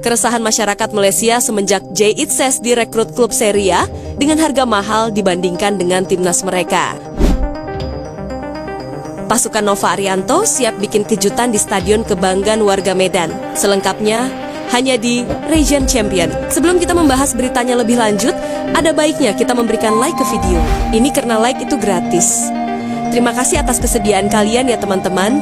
keresahan masyarakat Malaysia semenjak Jay Itses direkrut klub Serie A dengan harga mahal dibandingkan dengan timnas mereka. Pasukan Nova Arianto siap bikin kejutan di Stadion Kebanggaan Warga Medan. Selengkapnya hanya di Region Champion. Sebelum kita membahas beritanya lebih lanjut, ada baiknya kita memberikan like ke video. Ini karena like itu gratis. Terima kasih atas kesediaan kalian ya teman-teman.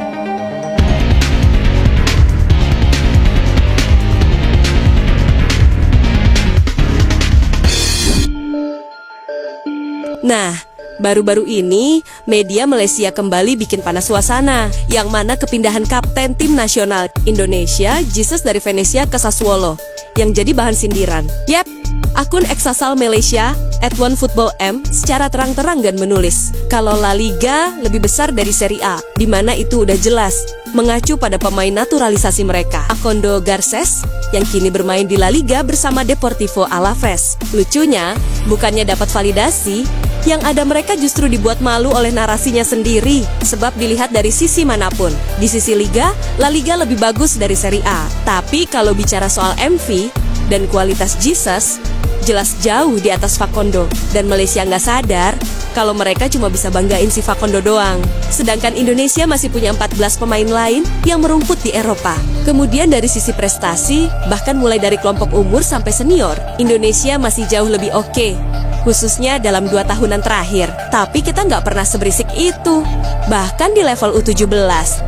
Nah, baru-baru ini, media Malaysia kembali bikin panas suasana, yang mana kepindahan kapten tim nasional Indonesia, Jesus dari Venezia ke Sassuolo, yang jadi bahan sindiran. Yap, akun Exasal Malaysia, @OneFootballM, secara terang-terangan menulis, kalau La Liga lebih besar dari Serie A, di mana itu udah jelas, mengacu pada pemain naturalisasi mereka, Facundo Garces, yang kini bermain di La Liga bersama Deportivo Alaves. Lucunya, bukannya dapat validasi, yang ada mereka justru dibuat malu oleh narasinya sendiri, sebab dilihat dari sisi manapun. Di sisi Liga, La Liga lebih bagus dari Serie A. Tapi kalau bicara soal MV dan kualitas Jesus, jelas jauh di atas Facundo. Dan Malaysia nggak sadar kalau mereka cuma bisa banggain si Facundo doang. Sedangkan Indonesia masih punya 14 pemain lain yang merumput di Eropa. Kemudian dari sisi prestasi, bahkan mulai dari kelompok umur sampai senior, Indonesia masih jauh lebih oke, khususnya dalam 2 tahunan terakhir. Tapi kita nggak pernah seberisik itu. Bahkan di level U17,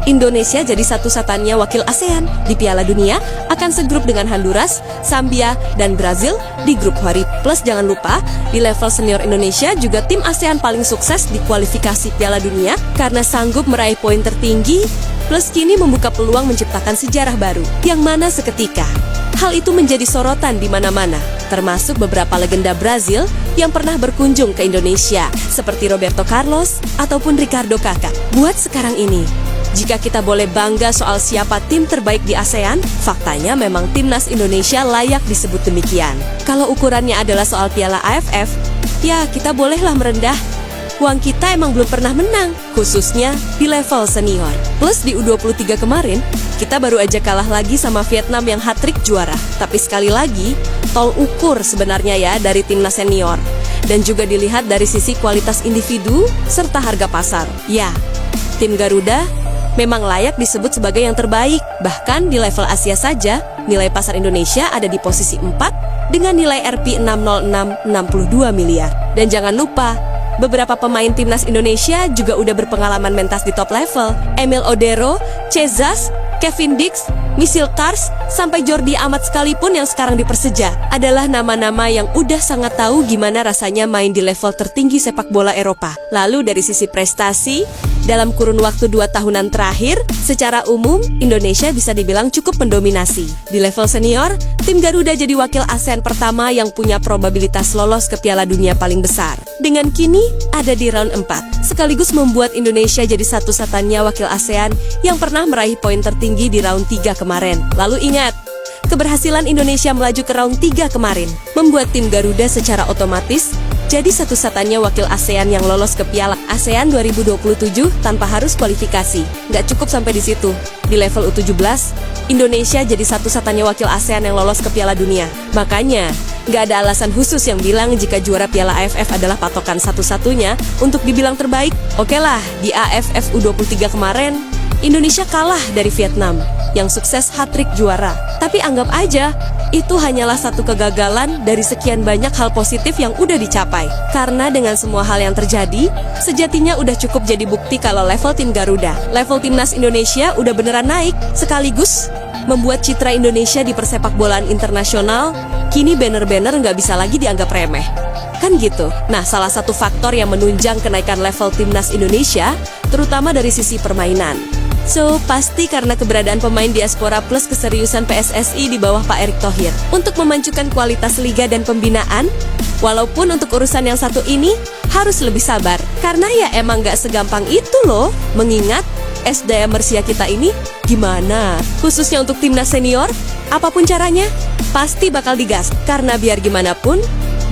Indonesia jadi satu-satunya wakil ASEAN di Piala Dunia, akan segrup dengan Honduras, Zambia, dan Brazil di grup Hori. Plus jangan lupa, di level senior Indonesia juga tim ASEAN paling sukses di kualifikasi Piala Dunia karena sanggup meraih poin tertinggi, plus kini membuka peluang menciptakan sejarah baru, yang mana seketika hal itu menjadi sorotan di mana-mana, termasuk beberapa legenda Brazil yang pernah berkunjung ke Indonesia, seperti Roberto Carlos ataupun Ricardo Kakak. Buat sekarang ini, jika kita boleh bangga soal siapa tim terbaik di ASEAN, faktanya memang timnas Indonesia layak disebut demikian. Kalau ukurannya adalah soal Piala AFF, ya kita bolehlah merendah. Uang kita emang belum pernah menang, khususnya di level senior. Plus di U23 kemarin, kita baru aja kalah lagi sama Vietnam yang hat-trick juara. Tapi sekali lagi, tol ukur sebenarnya ya dari timnas senior. Dan juga dilihat dari sisi kualitas individu serta harga pasar. Ya, tim Garuda memang layak disebut sebagai yang terbaik. Bahkan di level Asia saja, nilai pasar Indonesia ada di posisi 4 dengan nilai Rp606 62 miliar. Dan jangan lupa, beberapa pemain timnas Indonesia juga udah berpengalaman mentas di top level. Emil Odero, Cezas, Kevin Dix, Misil Kars, sampai Jordi Amat sekalipun yang sekarang di Persija adalah nama-nama yang udah sangat tahu gimana rasanya main di level tertinggi sepak bola Eropa. Lalu dari sisi prestasi, dalam kurun waktu 2 tahunan terakhir, secara umum Indonesia bisa dibilang cukup mendominasi. Di level senior, tim Garuda jadi wakil ASEAN pertama yang punya probabilitas lolos ke Piala Dunia paling besar, dengan kini ada di round 4, sekaligus membuat Indonesia jadi satu-satunya wakil ASEAN yang pernah meraih poin tertinggi di round 3 kemarin. Lalu ingat, keberhasilan Indonesia melaju ke round 3 kemarin membuat tim Garuda secara otomatis jadi satu-satunya wakil ASEAN yang lolos ke Piala ASEAN 2027 tanpa harus kualifikasi. Nggak cukup sampai di situ. Di level U17, Indonesia jadi satu-satunya wakil ASEAN yang lolos ke Piala Dunia. Makanya, nggak ada alasan khusus yang bilang jika juara Piala AFF adalah patokan satu-satunya untuk dibilang terbaik. Oke lah, di AFF U23 kemarin, Indonesia kalah dari Vietnam yang sukses hat-trick juara. Tapi anggap aja, itu hanyalah satu kegagalan dari sekian banyak hal positif yang udah dicapai. Karena dengan semua hal yang terjadi, sejatinya udah cukup jadi bukti kalau level tim Garuda, level timnas Indonesia udah beneran naik, sekaligus membuat citra Indonesia di persepak bolaan internasional kini banner-banner nggak bisa lagi dianggap remeh. Kan gitu. Nah, salah satu faktor yang menunjang kenaikan level timnas Indonesia, terutama dari sisi permainan. So, pasti karena keberadaan pemain diaspora plus keseriusan PSSI di bawah Pak Erick Thohir untuk memajukan kualitas liga dan pembinaan. Walaupun untuk urusan yang satu ini harus lebih sabar, karena ya emang gak segampang itu loh. Mengingat SDM Mersia kita ini gimana, khususnya untuk timnas senior, apapun caranya pasti bakal digas. Karena biar gimana pun,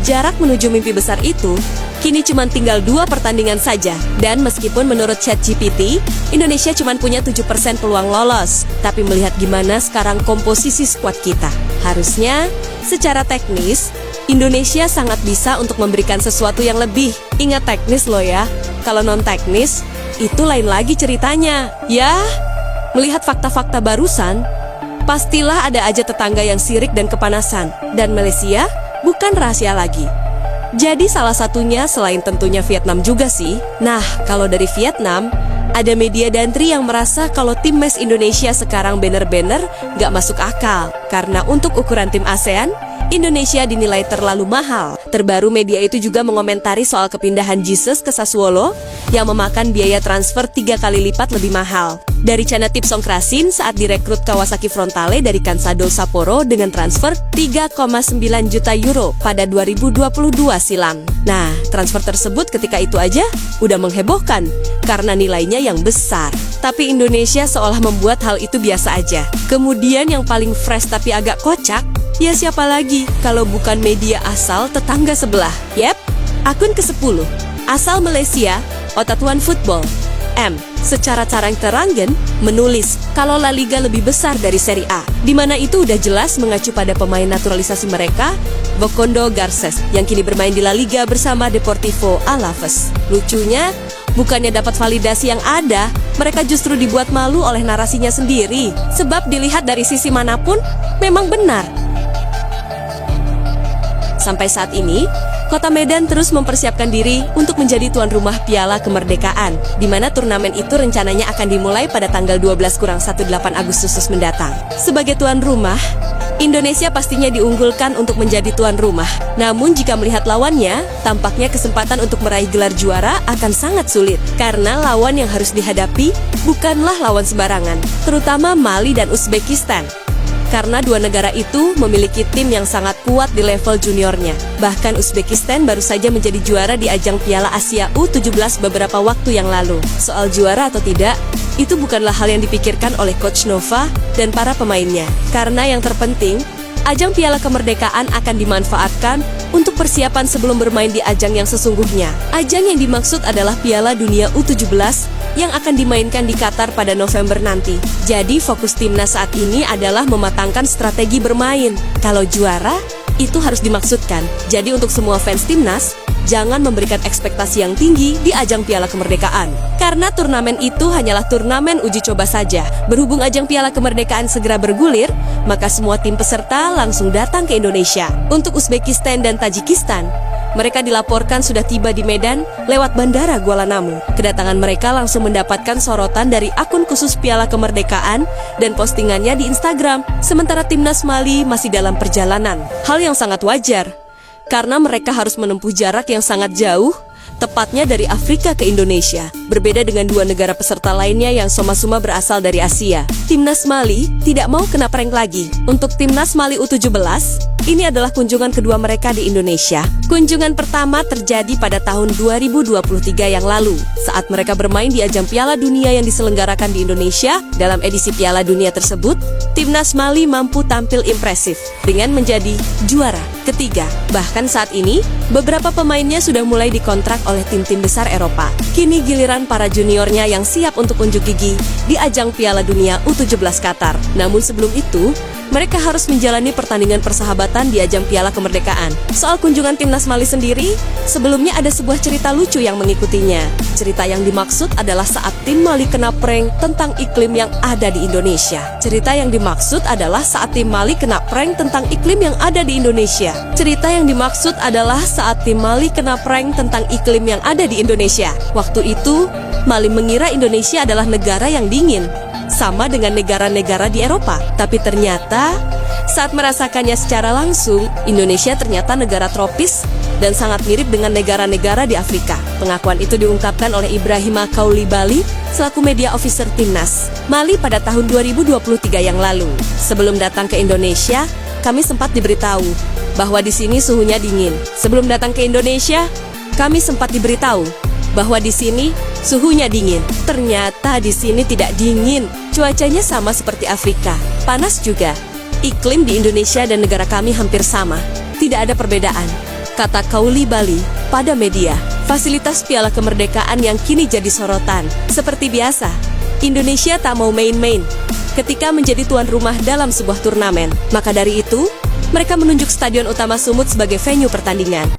jarak menuju mimpi besar itu Kini cuma tinggal 2 pertandingan saja. Dan meskipun menurut ChatGPT, Indonesia cuma punya 7% peluang lolos. Tapi melihat gimana sekarang komposisi skuad kita, harusnya secara teknis, Indonesia sangat bisa untuk memberikan sesuatu yang lebih. Ingat teknis loh ya. Kalau non-teknis, itu lain lagi ceritanya. Ya, melihat fakta-fakta barusan, pastilah ada aja tetangga yang sirik dan kepanasan. Dan Malaysia bukan rahasia lagi. Jadi salah satunya selain tentunya Vietnam juga sih. Nah, kalau dari Vietnam, ada media dantri yang merasa kalau tim mes Indonesia sekarang bener-bener gak masuk akal. Karena untuk ukuran tim ASEAN, Indonesia dinilai terlalu mahal. Terbaru media itu juga mengomentari soal kepindahan Jesus ke Sassuolo yang memakan biaya transfer 3 kali lipat lebih mahal. Dari Chana Tipsong Krasin saat direkrut Kawasaki Frontale dari Kansado Sapporo dengan transfer 3,9 juta euro pada 2022 silam. Nah, transfer tersebut ketika itu aja udah menghebohkan karena nilainya yang besar. Tapi Indonesia seolah membuat hal itu biasa aja. Kemudian yang paling fresh tapi agak kocak, ya siapa lagi kalau bukan media asal tetangga sebelah. Yep, akun ke-10 asal Malaysia, Otatuan Football secara terang-terangan menulis kalau La Liga lebih besar dari Serie A, di mana itu udah jelas mengacu pada pemain naturalisasi mereka, Facundo Garces, yang kini bermain di La Liga bersama Deportivo Alaves. Lucunya, bukannya dapat validasi yang ada, mereka justru dibuat malu oleh narasinya sendiri. Sebab dilihat dari sisi manapun, memang benar. Sampai saat ini, Kota Medan terus mempersiapkan diri untuk menjadi tuan rumah Piala Kemerdekaan, di mana turnamen itu rencananya akan dimulai pada tanggal 12-18 Agustus mendatang. Sebagai tuan rumah, Indonesia pastinya diunggulkan untuk menjadi tuan rumah. Namun jika melihat lawannya, tampaknya kesempatan untuk meraih gelar juara akan sangat sulit. Karena lawan yang harus dihadapi bukanlah lawan sembarangan, terutama Mali dan Uzbekistan. Karena dua negara itu memiliki tim yang sangat kuat di level juniornya. Bahkan Uzbekistan baru saja menjadi juara di ajang Piala Asia U17 beberapa waktu yang lalu. Soal juara atau tidak, itu bukanlah hal yang dipikirkan oleh Coach Nova dan para pemainnya. Karena yang terpenting, ajang Piala Kemerdekaan akan dimanfaatkan untuk persiapan sebelum bermain di ajang yang sesungguhnya. Ajang yang dimaksud adalah Piala Dunia U17 yang akan dimainkan di Qatar pada November nanti. Jadi fokus timnas saat ini adalah mematangkan strategi bermain. Kalau juara, itu harus dimaksudkan. Jadi untuk semua fans timnas, jangan memberikan ekspektasi yang tinggi di ajang Piala Kemerdekaan. Karena turnamen itu hanyalah turnamen uji coba saja. Berhubung ajang Piala Kemerdekaan segera bergulir, maka semua tim peserta langsung datang ke Indonesia. Untuk Uzbekistan dan Tajikistan, mereka dilaporkan sudah tiba di Medan lewat Bandara Kuala Namu. Kedatangan mereka langsung mendapatkan sorotan dari akun khusus Piala Kemerdekaan dan postingannya di Instagram. Sementara timnas Mali masih dalam perjalanan. Hal yang sangat wajar, karena mereka harus menempuh jarak yang sangat jauh, tepatnya dari Afrika ke Indonesia. Berbeda dengan dua negara peserta lainnya yang soma-suma berasal dari Asia. Timnas Mali tidak mau kena prank lagi. Untuk timnas Mali U17, ini adalah kunjungan kedua mereka di Indonesia. Kunjungan pertama terjadi pada tahun 2023 yang lalu, saat mereka bermain di ajang Piala Dunia yang diselenggarakan di Indonesia. Dalam edisi Piala Dunia tersebut, timnas Mali mampu tampil impresif dengan menjadi juara ketiga. Bahkan saat ini, beberapa pemainnya sudah mulai dikontrak oleh tim-tim besar Eropa. Kini giliran para juniornya yang siap untuk unjuk gigi di ajang Piala Dunia U17 Qatar. Namun sebelum itu, mereka harus menjalani pertandingan persahabatan di ajang Piala Kemerdekaan. Soal kunjungan timnas Mali sendiri, sebelumnya ada sebuah cerita lucu yang mengikutinya. Cerita yang dimaksud adalah saat tim Mali kena prank tentang iklim yang ada di Indonesia. Cerita yang dimaksud adalah saat tim Mali kena prank tentang iklim yang ada di Indonesia. Cerita yang dimaksud adalah saat tim Mali kena prank tentang iklim yang ada di Indonesia. Waktu itu, Mali mengira Indonesia adalah negara yang dingin, sama dengan negara-negara di Eropa. Tapi ternyata, saat merasakannya secara langsung, Indonesia ternyata negara tropis dan sangat mirip dengan negara-negara di Afrika. Pengakuan itu diungkapkan oleh Ibrahima Koulibaly selaku media officer timnas Mali pada tahun 2023 yang lalu. Sebelum datang ke Indonesia, kami sempat diberitahu bahwa di sini suhunya dingin. Sebelum datang ke Indonesia, kami sempat diberitahu bahwa di sini suhunya dingin. Ternyata di sini tidak dingin. Cuacanya sama seperti Afrika, panas juga. Iklim di Indonesia dan negara kami hampir sama. Tidak ada perbedaan, kata Koulibaly pada media. Fasilitas Piala Kemerdekaan yang kini jadi sorotan. Seperti biasa, Indonesia tak mau main-main ketika menjadi tuan rumah dalam sebuah turnamen. Maka dari itu, mereka menunjuk Stadion Utama Sumut sebagai venue pertandingan.